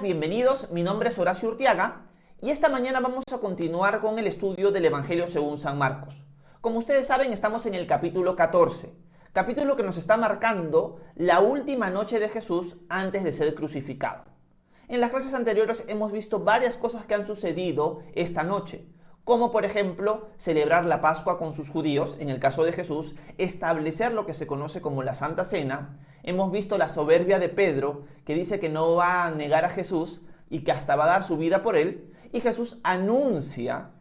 Bienvenidos, mi nombre es Horacio Urtiaga y esta mañana vamos a continuar con el estudio del Evangelio según San Marcos. Como ustedes saben, estamos en el capítulo 14, capítulo que nos está marcando la última noche de Jesús antes de ser crucificado. En las clases anteriores hemos visto varias cosas que han sucedido esta noche, como por ejemplo celebrar la Pascua con sus judíos, en el caso de Jesús, establecer lo que se conoce como la Santa Cena. Hemos visto la soberbia de Pedro, que dice que no va a negar a Jesús y que hasta va a dar su vida por él, y Jesús anuncia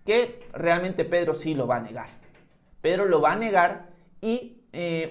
que realmente Pedro sí lo va a negar. Pedro lo va a negar y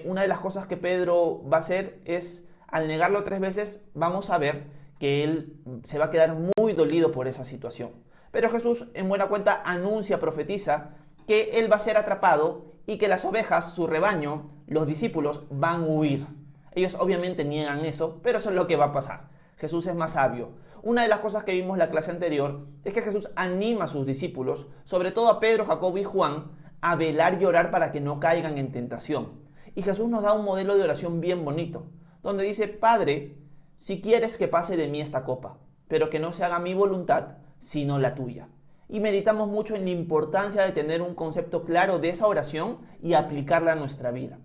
una de las cosas que Pedro va a hacer es, al negarlo 3 veces, vamos a ver que él se va a quedar muy dolido por esa situación. Pero Jesús, en buena cuenta, anuncia, profetiza que él va a ser atrapado y que las ovejas, su rebaño, los discípulos, van a huir. Ellos obviamente niegan eso, pero eso es lo que va a pasar. Jesús es más sabio. Una de las cosas que vimos en la clase anterior es que Jesús anima a sus discípulos, sobre todo a Pedro, Jacobo y Juan, a velar y orar para que no caigan en tentación. Y Jesús nos da un modelo de oración bien bonito, donde dice: Padre, si quieres que pase de mí esta copa, pero que no se haga mi voluntad, sino la tuya. Y meditamos mucho en la importancia de tener un concepto claro de esa oración y aplicarla a nuestra vida.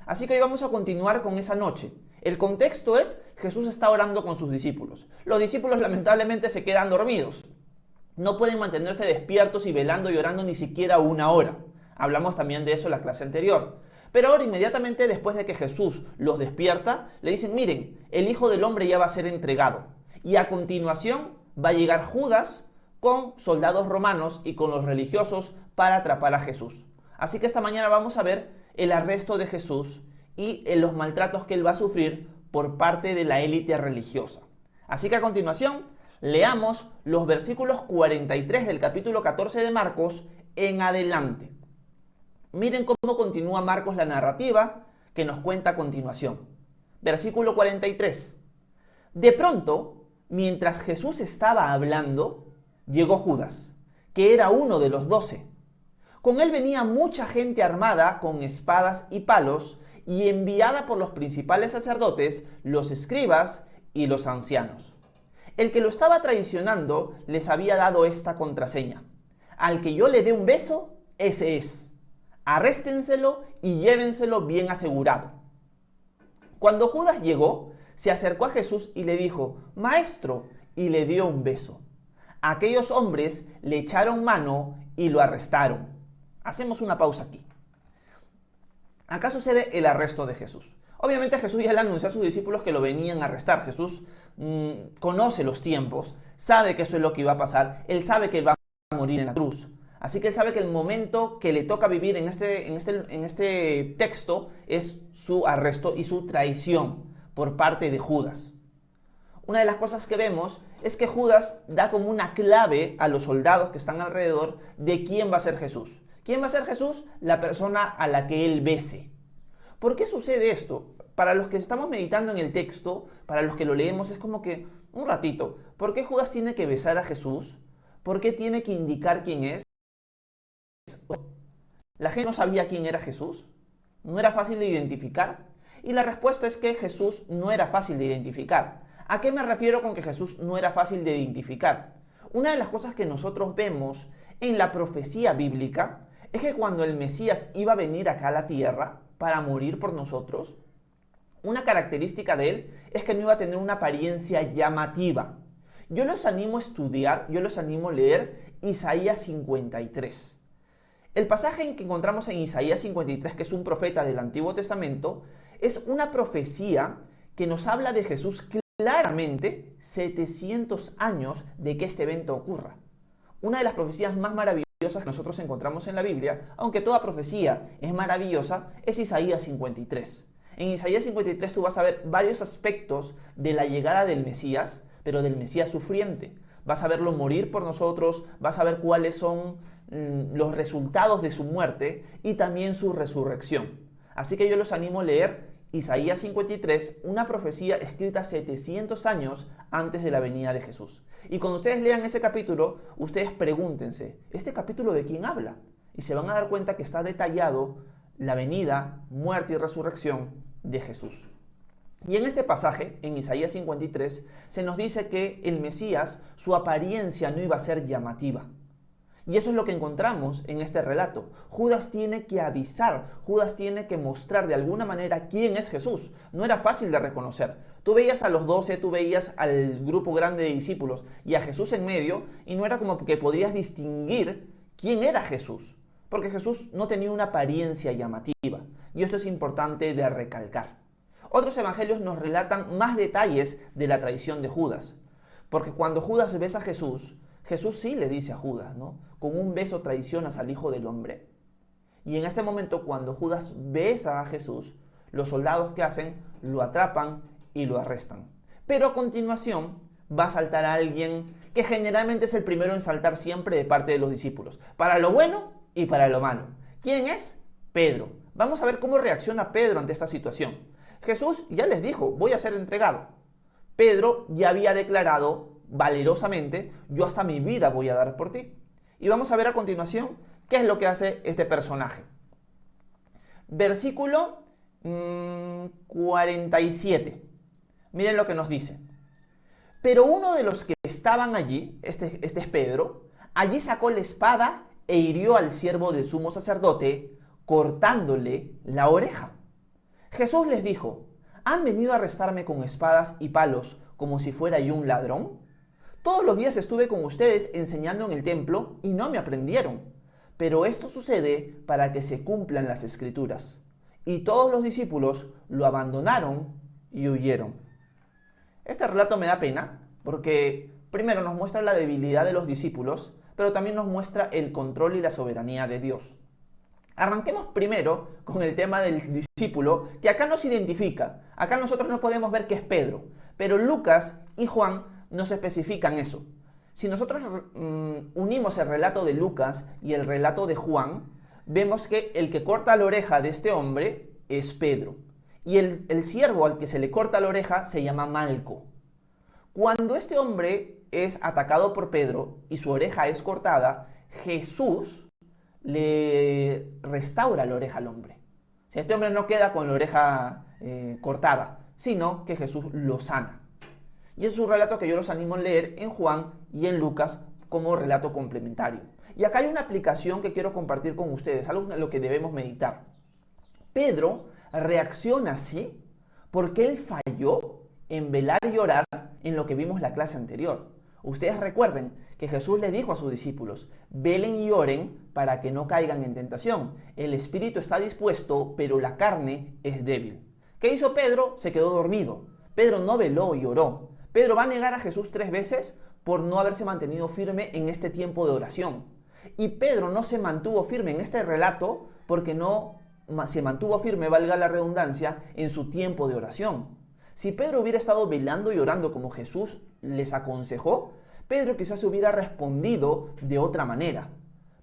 Así que hoy vamos a continuar con esa noche. El contexto es: Jesús está orando con sus discípulos. Los discípulos lamentablemente se quedan dormidos. No pueden mantenerse despiertos y velando y orando ni siquiera 1 hora. Hablamos también de eso en la clase anterior. Pero ahora, inmediatamente después de que Jesús los despierta, le dicen: miren, el Hijo del Hombre ya va a ser entregado. Y a continuación va a llegar Judas con soldados romanos y con los religiosos para atrapar a Jesús. Así que esta mañana vamos a ver el arresto de Jesús y los maltratos que él va a sufrir por parte de la élite religiosa. Así que a continuación leamos los versículos 43 del capítulo 14 de Marcos en adelante. Miren cómo continúa Marcos la narrativa que nos cuenta a continuación. Versículo 43. De pronto, mientras Jesús estaba hablando, llegó Judas, que era uno de los 12. Con él venía mucha gente armada con espadas y palos y enviada por los principales sacerdotes, los escribas y los ancianos. El que lo estaba traicionando les había dado esta contraseña: al que yo le dé un beso, ese es. Arréstenselo y llévenselo bien asegurado. Cuando Judas llegó, se acercó a Jesús y le dijo: Maestro, y le dio un beso. Aquellos hombres le echaron mano y lo arrestaron. Hacemos una pausa aquí. Acá sucede el arresto de Jesús. Obviamente Jesús ya le anunció a sus discípulos que lo venían a arrestar. Jesús conoce los tiempos, sabe que eso es lo que iba a pasar. Él sabe que va a morir en la cruz. Así que él sabe que el momento que le toca vivir en este texto es su arresto y su traición por parte de Judas. Una de las cosas que vemos es que Judas da como una clave a los soldados que están alrededor de quién va a ser Jesús. ¿Quién va a ser Jesús? La persona a la que él bese. ¿Por qué sucede esto? Para los que estamos meditando en el texto, para los que lo leemos, es como que, un ratito, ¿por qué Judas tiene que besar a Jesús? ¿Por qué tiene que indicar quién es? ¿La gente no sabía quién era Jesús? ¿No era fácil de identificar? Y la respuesta es que Jesús no era fácil de identificar. ¿A qué me refiero con que Jesús no era fácil de identificar? Una de las cosas que nosotros vemos en la profecía bíblica es que cuando el Mesías iba a venir acá a la tierra para morir por nosotros, una característica de él es que no iba a tener una apariencia llamativa. Yo los animo a estudiar, yo los animo a leer Isaías 53. El pasaje en que encontramos en Isaías 53, que es un profeta del Antiguo Testamento, es una profecía que nos habla de Jesús claramente 700 años de que este evento ocurra. Una de las profecías más maravillosas que nosotros encontramos en la Biblia, aunque toda profecía es maravillosa, es Isaías 53. En Isaías 53 tú vas a ver varios aspectos de la llegada del Mesías, pero del Mesías sufriente. Vas a verlo morir por nosotros, vas a ver cuáles son los resultados de su muerte y también su resurrección. Así que yo los animo a leer Isaías 53, una profecía escrita 700 años antes de la venida de Jesús. Y cuando ustedes lean ese capítulo, ustedes pregúntense: ¿este capítulo de quién habla? Y se van a dar cuenta que está detallado la venida, muerte y resurrección de Jesús. Y en este pasaje, en Isaías 53, se nos dice que el Mesías, su apariencia no iba a ser llamativa. Y eso es lo que encontramos en este relato. Judas tiene que avisar, Judas tiene que mostrar de alguna manera quién es Jesús. No era fácil de reconocer. Tú veías a los 12, tú veías al grupo grande de discípulos y a Jesús en medio, y no era como que podías distinguir quién era Jesús, porque Jesús no tenía una apariencia llamativa. Y esto es importante de recalcar. Otros evangelios nos relatan más detalles de la traición de Judas, porque cuando Judas besa a Jesús, Jesús sí le dice a Judas, ¿no? Con un beso traicionas al Hijo del Hombre. Y en este momento, cuando Judas besa a Jesús, los soldados que hacen lo atrapan y lo arrestan. Pero a continuación va a saltar a alguien que generalmente es el primero en saltar siempre de parte de los discípulos, para lo bueno y para lo malo. ¿Quién es? Pedro. Vamos a ver cómo reacciona Pedro ante esta situación. Jesús ya les dijo, voy a ser entregado. Pedro ya había declarado valerosamente, yo hasta mi vida voy a dar por ti. Y vamos a ver a continuación qué es lo que hace este personaje. Versículo 47. Miren lo que nos dice. Pero uno de los que estaban allí, este es Pedro, allí sacó la espada e hirió al siervo del sumo sacerdote, cortándole la oreja. Jesús les dijo, ¿han venido a arrestarme con espadas y palos como si fuera yo un ladrón? Todos los días estuve con ustedes enseñando en el templo y no me aprendieron. Pero esto sucede para que se cumplan las escrituras. Y todos los discípulos lo abandonaron y huyeron. Este relato me da pena porque primero nos muestra la debilidad de los discípulos, pero también nos muestra el control y la soberanía de Dios. Arranquemos primero con el tema del discípulo, que acá nos identifica. Acá nosotros no podemos ver que es Pedro, pero Lucas y Juan nos especifican eso. Si nosotros unimos el relato de Lucas y el relato de Juan, vemos que el que corta la oreja de este hombre es Pedro. Y el siervo al que se le corta la oreja se llama Malco. Cuando este hombre es atacado por Pedro y su oreja es cortada, Jesús le restaura la oreja al hombre. O sea, este hombre no queda con la oreja cortada, sino que Jesús lo sana. Y es un relato que yo los animo a leer en Juan y en Lucas como relato complementario. Y acá hay una aplicación que quiero compartir con ustedes, algo en lo que debemos meditar. Pedro reacciona así porque él falló en velar y orar en lo que vimos la clase anterior. Ustedes recuerden que Jesús le dijo a sus discípulos, velen y oren para que no caigan en tentación. El espíritu está dispuesto, pero la carne es débil. ¿Qué hizo Pedro? Se quedó dormido. Pedro no veló y oró. Pedro va a negar a Jesús 3 veces por no haberse mantenido firme en este tiempo de oración. Y Pedro no se mantuvo firme en este relato porque no se mantuvo firme, valga la redundancia, en su tiempo de oración. Si Pedro hubiera estado velando y orando como Jesús les aconsejó, Pedro quizás hubiera respondido de otra manera.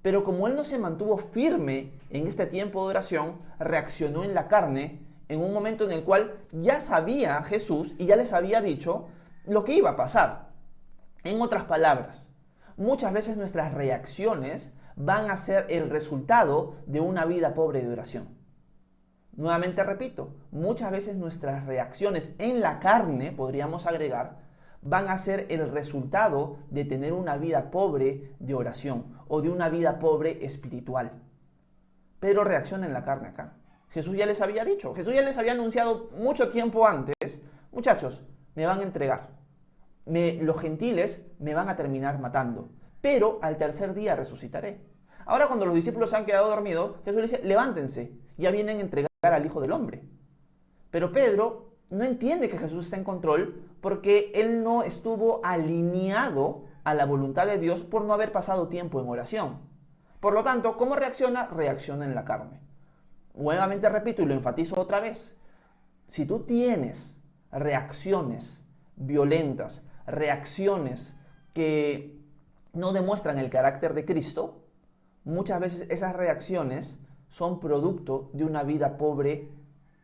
Pero como él no se mantuvo firme en este tiempo de oración, reaccionó en la carne en un momento en el cual ya sabía Jesús y ya les había dicho lo que iba a pasar. En otras palabras, muchas veces nuestras reacciones van a ser el resultado de una vida pobre de oración. Nuevamente repito, muchas veces nuestras reacciones en la carne, podríamos agregar, van a ser el resultado de tener una vida pobre de oración o de una vida pobre espiritual. Pero reacciona en la carne acá. Jesús ya les había dicho, Jesús ya les había anunciado mucho tiempo antes, muchachos, me van a entregar. Los gentiles me van a terminar matando, pero al tercer día resucitaré. Ahora cuando los discípulos se han quedado dormidos, Jesús les dice, levántense, ya vienen a entregar al Hijo del Hombre. Pero Pedro no entiende que Jesús está en control porque él no estuvo alineado a la voluntad de Dios por no haber pasado tiempo en oración. Por lo tanto, ¿cómo reacciona? Reacciona en la carne. Nuevamente repito y lo enfatizo otra vez. Si tú tienes reacciones violentas, reacciones que no demuestran el carácter de Cristo, muchas veces esas reacciones son producto de una vida pobre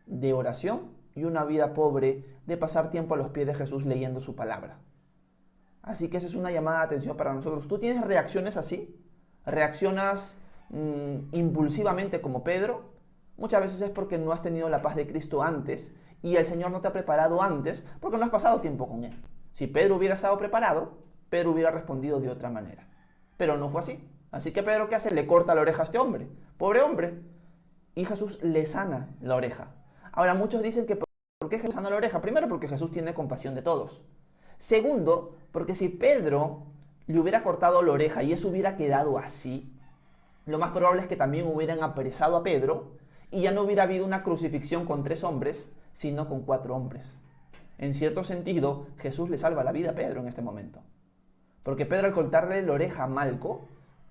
de oración y una vida pobre de pasar tiempo a los pies de Jesús leyendo su palabra. Así que esa es una llamada de atención para nosotros. ¿Tú tienes reacciones así? ¿Reaccionas impulsivamente como Pedro? Muchas veces es porque no has tenido la paz de Cristo antes y el Señor no te ha preparado antes porque no has pasado tiempo con Él. Si Pedro hubiera estado preparado, Pedro hubiera respondido de otra manera. Pero no fue así. Así que Pedro, ¿qué hace? Le corta la oreja a este hombre. Pobre hombre. Y Jesús le sana la oreja. Ahora, muchos dicen que ¿por qué Jesús sana la oreja? Primero, porque Jesús tiene compasión de todos. Segundo, porque si Pedro le hubiera cortado la oreja y eso hubiera quedado así, lo más probable es que también hubieran apresado a Pedro y ya no hubiera habido una crucifixión con 3 hombres, sino con 4 hombres. En cierto sentido, Jesús le salva la vida a Pedro en este momento. Porque Pedro, al cortarle la oreja a Malco,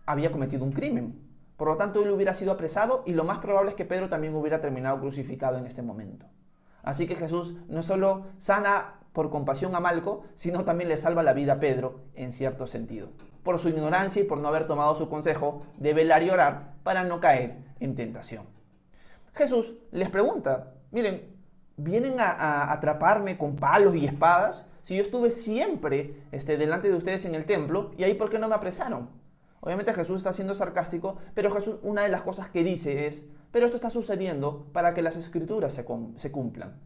había cometido un crimen. Por lo tanto, él hubiera sido apresado y lo más probable es que Pedro también hubiera terminado crucificado en este momento. Así que Jesús no solo sana por compasión a Malco, sino también le salva la vida a Pedro en cierto sentido. Por su ignorancia y por no haber tomado su consejo de velar y orar para no caer en tentación. Jesús les pregunta, miren, ¿vienen a atraparme con palos y espadas? Si yo estuve siempre delante de ustedes en el templo, ¿y ahí por qué no me apresaron? Obviamente Jesús está siendo sarcástico, pero Jesús, una de las cosas que dice es, pero esto está sucediendo para que las escrituras se cumplan.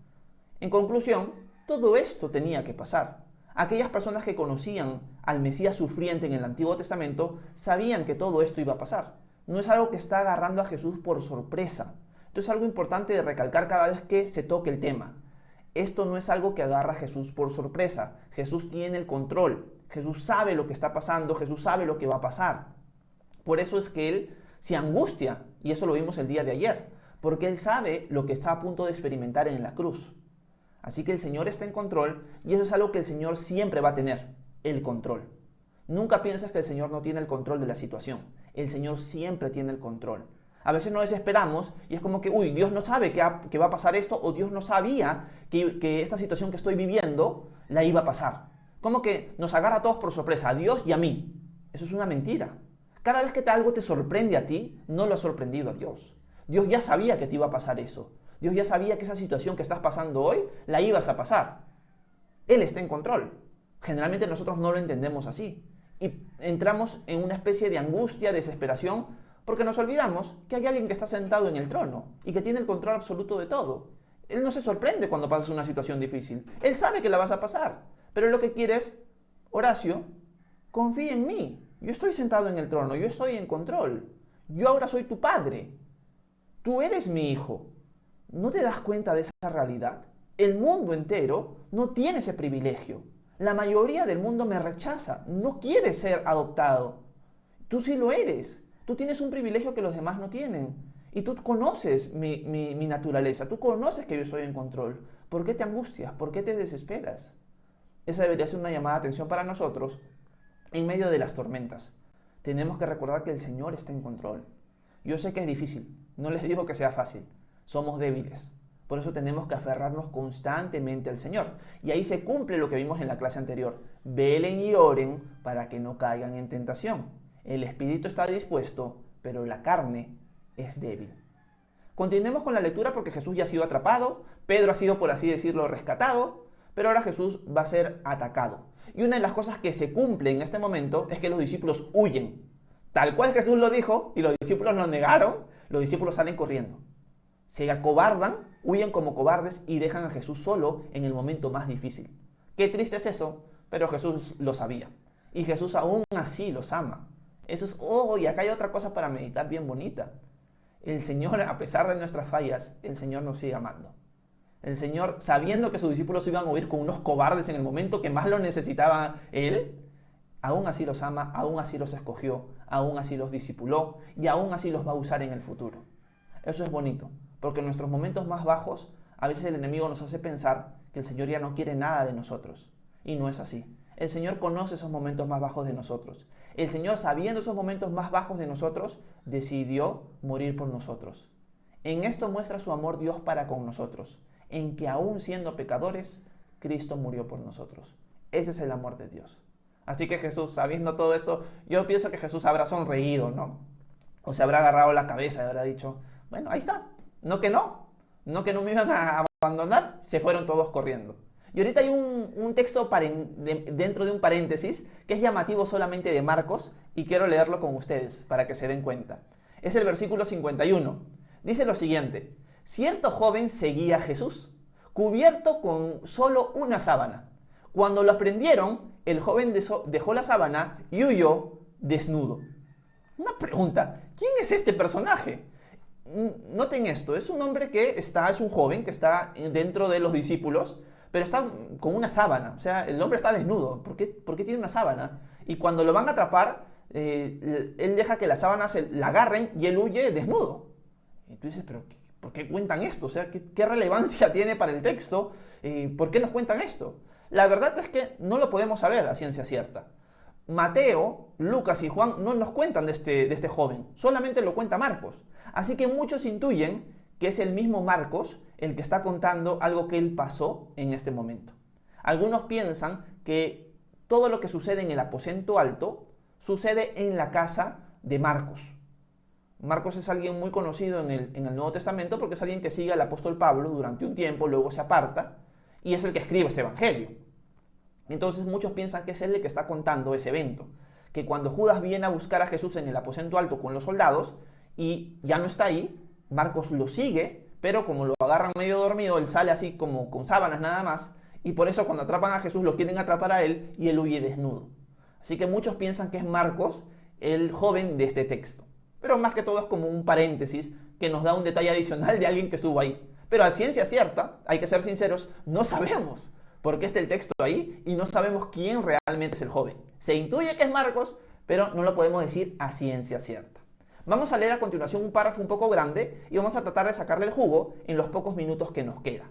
En conclusión, todo esto tenía que pasar. Aquellas personas que conocían al Mesías sufriente en el Antiguo Testamento sabían que todo esto iba a pasar. No es algo que está agarrando a Jesús por sorpresa. Esto es algo importante de recalcar cada vez que se toque el tema. Esto no es algo que agarra a Jesús por sorpresa. Jesús tiene el control. Jesús sabe lo que está pasando. Jesús sabe lo que va a pasar. Por eso es que Él se angustia, y eso lo vimos el día de ayer, porque Él sabe lo que está a punto de experimentar en la cruz. Así que el Señor está en control, y eso es algo que el Señor siempre va a tener, el control. Nunca pienses que el Señor no tiene el control de la situación. El Señor siempre tiene el control. A veces nos desesperamos y es como que, Dios no sabe que va a pasar esto, o Dios no sabía que esta situación que estoy viviendo la iba a pasar. Como que nos agarra a todos por sorpresa, a Dios y a mí. Eso es una mentira. Cada vez que algo te sorprende a ti, no lo ha sorprendido a Dios. Dios ya sabía que te iba a pasar eso. Dios ya sabía que esa situación que estás pasando hoy, la ibas a pasar. Él está en control. Generalmente nosotros no lo entendemos así. Y entramos en una especie de angustia, desesperación, porque nos olvidamos que hay alguien que está sentado en el trono y que tiene el control absoluto de todo. Él no se sorprende cuando pasas una situación difícil. Él sabe que la vas a pasar. Pero lo que quiere es, Horacio, confía en mí. Yo estoy sentado en el trono, yo estoy en control. Yo ahora soy tu padre. Tú eres mi hijo. ¿No te das cuenta de esa realidad? El mundo entero no tiene ese privilegio. La mayoría del mundo me rechaza, no quiere ser adoptado. Tú sí lo eres. Tú tienes un privilegio que los demás no tienen. Y tú conoces mi naturaleza, tú conoces que yo estoy en control. ¿Por qué te angustias? ¿Por qué te desesperas? Esa debería ser una llamada de atención para nosotros en medio de las tormentas. Tenemos que recordar que el Señor está en control. Yo sé que es difícil, no les digo que sea fácil. Somos débiles. Por eso tenemos que aferrarnos constantemente al Señor. Y ahí se cumple lo que vimos en la clase anterior. Velen y oren para que no caigan en tentación. El espíritu está dispuesto, pero la carne es débil. Continuemos con la lectura porque Jesús ya ha sido atrapado, Pedro ha sido, por así decirlo, rescatado, pero ahora Jesús va a ser atacado. Y una de las cosas que se cumple en este momento es que los discípulos huyen. Tal cual Jesús lo dijo y los discípulos lo negaron, los discípulos salen corriendo. Se acobardan, huyen como cobardes y dejan a Jesús solo en el momento más difícil. Qué triste es eso, pero Jesús lo sabía. Y Jesús aún así los ama. Eso es, y acá hay otra cosa para meditar bien bonita. El Señor, a pesar de nuestras fallas, el Señor nos sigue amando. El Señor, sabiendo que sus discípulos iban a huir con unos cobardes en el momento que más lo necesitaba Él, aún así los ama, aún así los escogió, aún así los discipuló y aún así los va a usar en el futuro. Eso es bonito, porque en nuestros momentos más bajos, a veces el enemigo nos hace pensar que el Señor ya no quiere nada de nosotros. Y no es así. El Señor conoce esos momentos más bajos de nosotros. El Señor, sabiendo esos momentos más bajos de nosotros, decidió morir por nosotros. En esto muestra su amor Dios para con nosotros, en que aún siendo pecadores, Cristo murió por nosotros. Ese es el amor de Dios. Así que Jesús, sabiendo todo esto, yo pienso que Jesús habrá sonreído, ¿no? O se habrá agarrado la cabeza y habrá dicho, bueno, ahí está, no que no me iban a abandonar, se fueron todos corriendo. Y ahorita hay un texto dentro de un paréntesis que es llamativo solamente de Marcos y quiero leerlo con ustedes para que se den cuenta. Es el versículo 51. Dice lo siguiente: cierto joven seguía a Jesús, cubierto con solo una sábana. Cuando lo prendieron, el joven dejó la sábana y huyó desnudo. Una pregunta, ¿quién es este personaje? Noten esto, es un hombre es un joven que está dentro de los discípulos, pero está con una sábana, o sea, el hombre está desnudo. ¿Por qué tiene una sábana? Y cuando lo van a atrapar, él deja que la sábana la agarren y él huye desnudo. Y tú dices, pero ¿por qué cuentan esto? O sea, ¿qué relevancia tiene para el texto? ¿Por qué nos cuentan esto? La verdad es que no lo podemos saber a ciencia cierta. Mateo, Lucas y Juan no nos cuentan de este joven, solamente lo cuenta Marcos. Así que muchos intuyen que es el mismo Marcos el que está contando algo que él pasó en este momento. Algunos piensan que todo lo que sucede en el aposento alto sucede en la casa de Marcos. Marcos es alguien muy conocido en el Nuevo Testamento porque es alguien que sigue al apóstol Pablo durante un tiempo, luego se aparta y es el que escribe este evangelio. Entonces muchos piensan que es él el que está contando ese evento, que cuando Judas viene a buscar a Jesús en el aposento alto con los soldados y ya no está ahí, Marcos lo sigue, pero como lo agarran medio dormido, él sale así como con sábanas nada más, y por eso cuando atrapan a Jesús lo quieren atrapar a él y él huye desnudo. Así que muchos piensan que es Marcos el joven de este texto, pero más que todo es como un paréntesis que nos da un detalle adicional de alguien que estuvo ahí. Pero a ciencia cierta, hay que ser sinceros, no sabemos por qué está el texto ahí y no sabemos quién realmente es el joven. Se intuye que es Marcos, pero no lo podemos decir a ciencia cierta. Vamos a leer a continuación un párrafo un poco grande y vamos a tratar de sacarle el jugo en los pocos minutos que nos queda.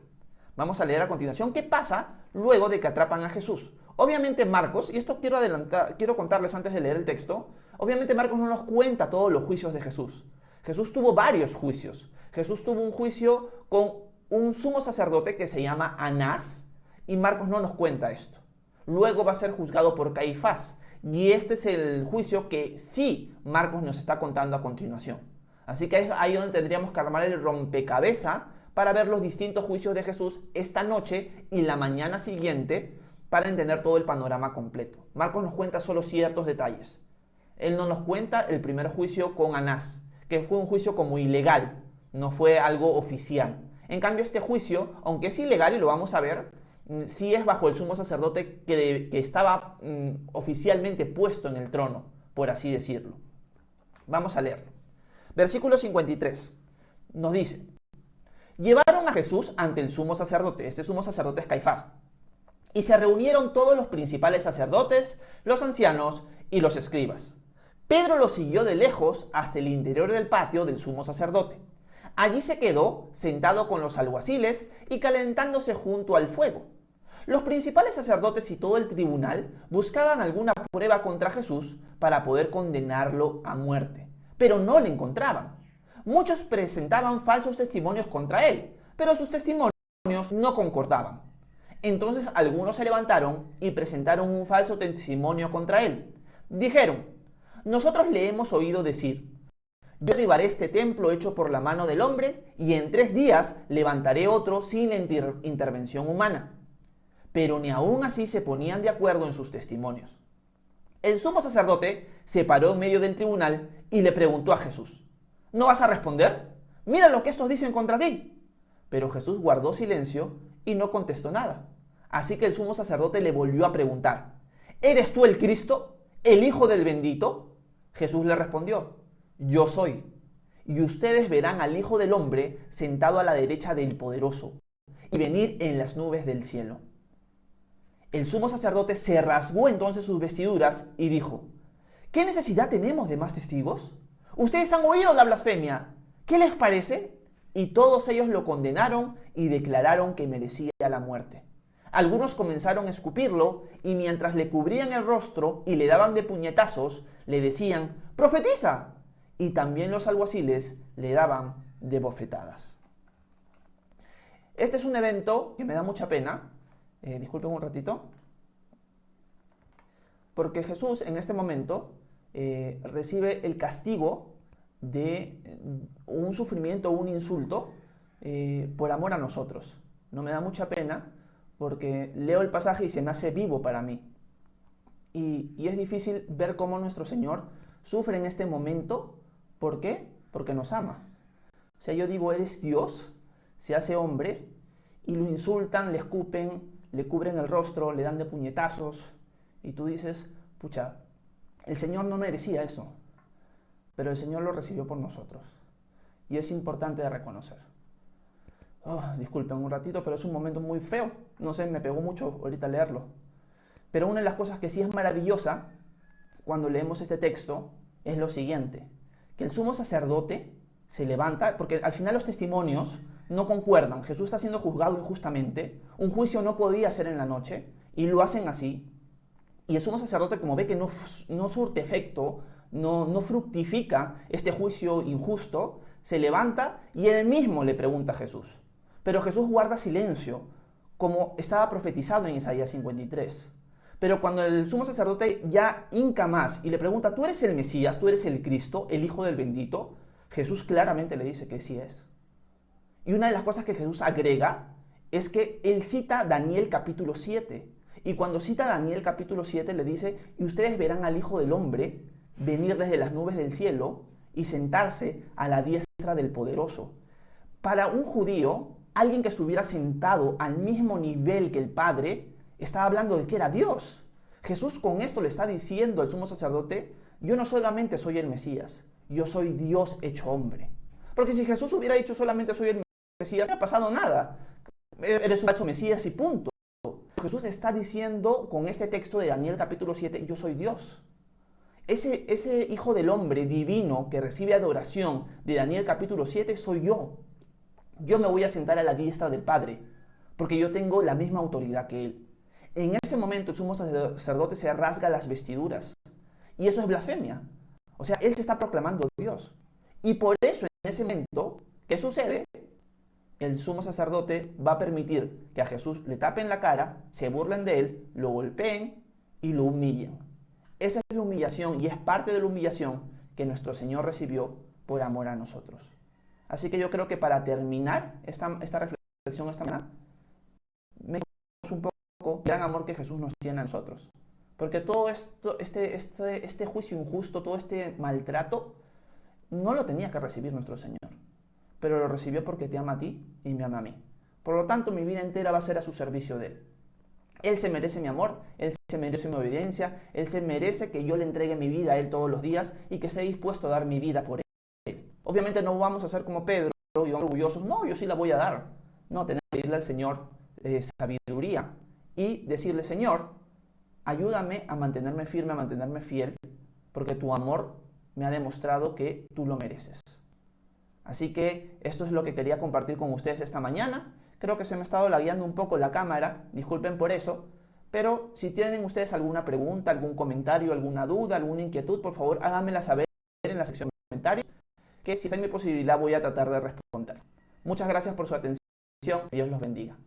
Vamos a leer a continuación qué pasa luego de que atrapan a Jesús. Obviamente Marcos, y esto quiero contarles antes de leer el texto, obviamente Marcos no nos cuenta todos los juicios de Jesús. Jesús tuvo varios juicios. Jesús tuvo un juicio con un sumo sacerdote que se llama Anás, y Marcos no nos cuenta esto. Luego va a ser juzgado por Caifás, y este es el juicio que sí Marcos nos está contando a continuación. Así que es ahí donde tendríamos que armar el rompecabezas para ver los distintos juicios de Jesús esta noche y la mañana siguiente para entender todo el panorama completo. Marcos nos cuenta solo ciertos detalles. Él no nos cuenta el primer juicio con Anás, que fue un juicio como ilegal, no fue algo oficial. En cambio, este juicio, aunque es ilegal y lo vamos a ver, sí es bajo el sumo sacerdote que estaba oficialmente puesto en el trono, por así decirlo. Vamos a leerlo. Versículo 53 nos dice: llevaron a Jesús ante el sumo sacerdote, este sumo sacerdote es Caifás, y se reunieron todos los principales sacerdotes, los ancianos y los escribas. Pedro lo siguió de lejos hasta el interior del patio del sumo sacerdote. Allí se quedó sentado con los alguaciles y calentándose junto al fuego. Los principales sacerdotes y todo el tribunal buscaban alguna prueba contra Jesús para poder condenarlo a muerte, pero no le encontraban. Muchos presentaban falsos testimonios contra él, pero sus testimonios no concordaban. Entonces algunos se levantaron y presentaron un falso testimonio contra él. Dijeron: nosotros le hemos oído decir: yo derribaré este templo hecho por la mano del hombre y en 3 días levantaré otro sin la intervención humana. Pero ni aún así se ponían de acuerdo en sus testimonios. El sumo sacerdote se paró en medio del tribunal y le preguntó a Jesús: ¿no vas a responder? Mira lo que estos dicen contra ti. Pero Jesús guardó silencio y no contestó nada. Así que el sumo sacerdote le volvió a preguntar: ¿eres tú el Cristo, el Hijo del Bendito? Jesús le respondió: yo soy. Y ustedes verán al Hijo del Hombre sentado a la derecha del Poderoso y venir en las nubes del cielo. El sumo sacerdote se rasgó entonces sus vestiduras y dijo: ¿qué necesidad tenemos de más testigos? Ustedes han oído la blasfemia. ¿Qué les parece? Y todos ellos lo condenaron y declararon que merecía la muerte. Algunos comenzaron a escupirlo y mientras le cubrían el rostro y le daban de puñetazos, le decían: ¡profetiza! Y también los alguaciles le daban de bofetadas. Este es un evento que me da mucha pena. Disculpen un ratito. Porque Jesús en este momento recibe el castigo de un sufrimiento, un insulto por amor a nosotros. No me da mucha pena porque leo el pasaje y se me hace vivo para mí. Y es difícil ver cómo nuestro Señor sufre en este momento. ¿Por qué? Porque nos ama. O sea, yo digo, Él es Dios, se hace hombre y lo insultan, le escupen, le cubren el rostro, le dan de puñetazos, y tú dices, pucha, el Señor no merecía eso, pero el Señor lo recibió por nosotros. Y es importante de reconocer. Disculpen un ratito, pero es un momento muy feo. No sé, me pegó mucho ahorita leerlo. Pero una de las cosas que sí es maravillosa cuando leemos este texto es lo siguiente, que el sumo sacerdote se levanta, porque al final los testimonios no concuerdan. Jesús está siendo juzgado injustamente, un juicio no podía ser en la noche, y lo hacen así. Y el sumo sacerdote, como ve que no surte efecto, no fructifica este juicio injusto, se levanta y él mismo le pregunta a Jesús. Pero Jesús guarda silencio, como estaba profetizado en Isaías 53. Pero cuando el sumo sacerdote ya hinca más y le pregunta, ¿tú eres el Mesías? ¿Tú eres el Cristo, el Hijo del Bendito? Jesús claramente le dice que sí es. Y una de las cosas que Jesús agrega es que él cita Daniel capítulo 7. Y cuando cita Daniel capítulo 7 le dice, y ustedes verán al Hijo del Hombre venir desde las nubes del cielo y sentarse a la diestra del Poderoso. Para un judío, alguien que estuviera sentado al mismo nivel que el Padre, estaba hablando de que era Dios. Jesús con esto le está diciendo al sumo sacerdote, yo no solamente soy el Mesías, yo soy Dios hecho hombre. Porque si Jesús hubiera dicho solamente soy el Mesías, no ha pasado nada. Eres un falso Mesías y punto. Jesús está diciendo con este texto de Daniel capítulo 7, yo soy Dios. Ese Hijo del Hombre divino que recibe adoración de Daniel capítulo 7 soy yo. Yo me voy a sentar a la diestra del Padre, porque yo tengo la misma autoridad que Él. En ese momento el sumo sacerdote se rasga las vestiduras. Y eso es blasfemia. O sea, Él se está proclamando Dios. Y por eso en ese momento, ¿qué sucede? El sumo sacerdote va a permitir que a Jesús le tapen la cara, se burlen de Él, lo golpeen y lo humillen. Esa es la humillación y es parte de la humillación que nuestro Señor recibió por amor a nosotros. Así que yo creo que para terminar esta reflexión esta mañana, me un poco el gran amor que Jesús nos tiene a nosotros. Porque todo esto, este juicio injusto, todo este maltrato, no lo tenía que recibir nuestro Señor. Pero lo recibió porque te ama a ti y me ama a mí. Por lo tanto, mi vida entera va a ser a su servicio de Él. Él se merece mi amor, Él se merece mi obediencia, Él se merece que yo le entregue mi vida a Él todos los días y que esté dispuesto a dar mi vida por Él. Obviamente no vamos a ser como Pedro y vamos orgullosos, no, yo sí la voy a dar. No, tenemos que pedirle al Señor sabiduría y decirle, Señor, ayúdame a mantenerme firme, a mantenerme fiel, porque tu amor me ha demostrado que tú lo mereces. Así que esto es lo que quería compartir con ustedes esta mañana. Creo que se me ha estado lagueando un poco la cámara, disculpen por eso, pero si tienen ustedes alguna pregunta, algún comentario, alguna duda, alguna inquietud, por favor háganmela saber en la sección de comentarios, que si está en mi posibilidad voy a tratar de responder. Muchas gracias por su atención, Dios los bendiga.